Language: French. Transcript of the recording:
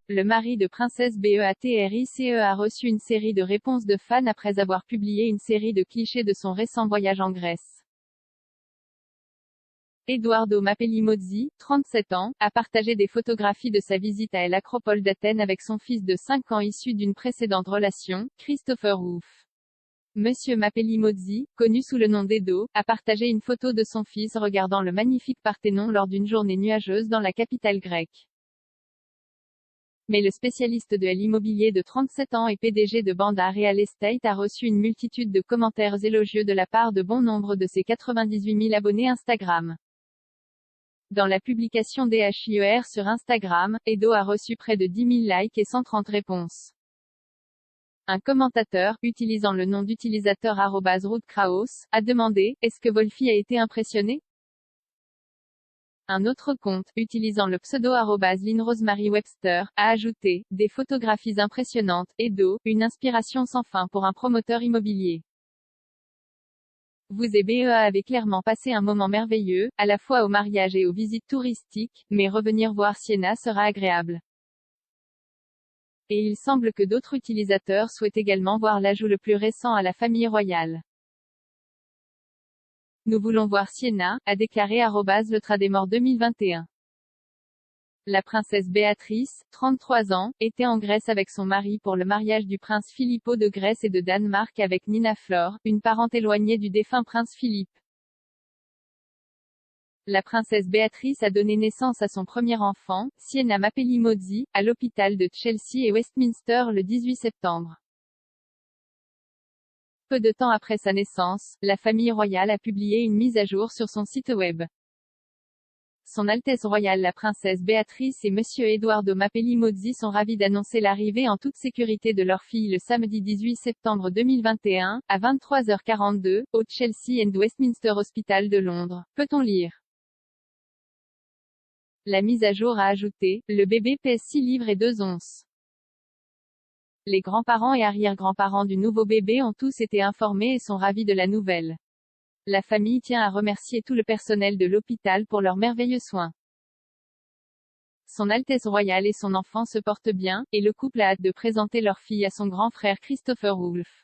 le mari de princesse Beatrice a reçu une série de réponses de fans après avoir publié une série de clichés de son récent voyage en Grèce. Edoardo Mapellimozzi, 37 ans, a partagé des photographies de sa visite à l'Acropole d'Athènes avec son fils de 5 ans issu d'une précédente relation, Christopher Wolff. Monsieur Mapellimozzi, connu sous le nom d'Edo, a partagé une photo de son fils regardant le magnifique Parthénon lors d'une journée nuageuse dans la capitale grecque. Mais le spécialiste de l'immobilier de 37 ans et PDG de Banda Real Estate a reçu une multitude de commentaires élogieux de la part de bon nombre de ses 98 000 abonnés Instagram. Dans la publication DHIER sur Instagram, Edo a reçu près de 10 000 likes et 130 réponses. Un commentateur, utilisant le nom d'utilisateur @rootkraus, a demandé « Est-ce que Wolfie a été impressionné ?» Un autre compte, utilisant le pseudo @LynRosemary-Webster, a ajouté « Des photographies impressionnantes, Edo, une inspiration sans fin pour un promoteur immobilier. Vous et BEA avez clairement passé un moment merveilleux, à la fois au mariage et aux visites touristiques, mais revenir voir Siena sera agréable. » Et il semble que d'autres utilisateurs souhaitent également voir l'ajout le plus récent à la famille royale. Nous voulons voir Siena, a déclaré @letradesmorts 2021. La princesse Béatrice, 33 ans, était en Grèce avec son mari pour le mariage du prince Filippo de Grèce et de Danemark avec Nina Flor, une parente éloignée du défunt prince Philippe. La princesse Béatrice a donné naissance à son premier enfant, Siena Mapellimozzi, à l'hôpital de Chelsea et Westminster le 18 septembre. Peu de temps après sa naissance, la famille royale a publié une mise à jour sur son site web. Son Altesse royale la princesse Béatrice et Monsieur Edoardo Mapellimozzi sont ravis d'annoncer l'arrivée en toute sécurité de leur fille le samedi 18 septembre 2021, à 23h42, au Chelsea and Westminster Hospital de Londres, peut-on lire. La mise à jour a ajouté « Le bébé pèse 6 livres et 2 onces. » Les grands-parents et arrière-grands-parents du nouveau bébé ont tous été informés et sont ravis de la nouvelle. La famille tient à remercier tout le personnel de l'hôpital pour leurs merveilleux soins. Son Altesse royale et son enfant se portent bien, et le couple a hâte de présenter leur fille à son grand frère Christopher Wolff.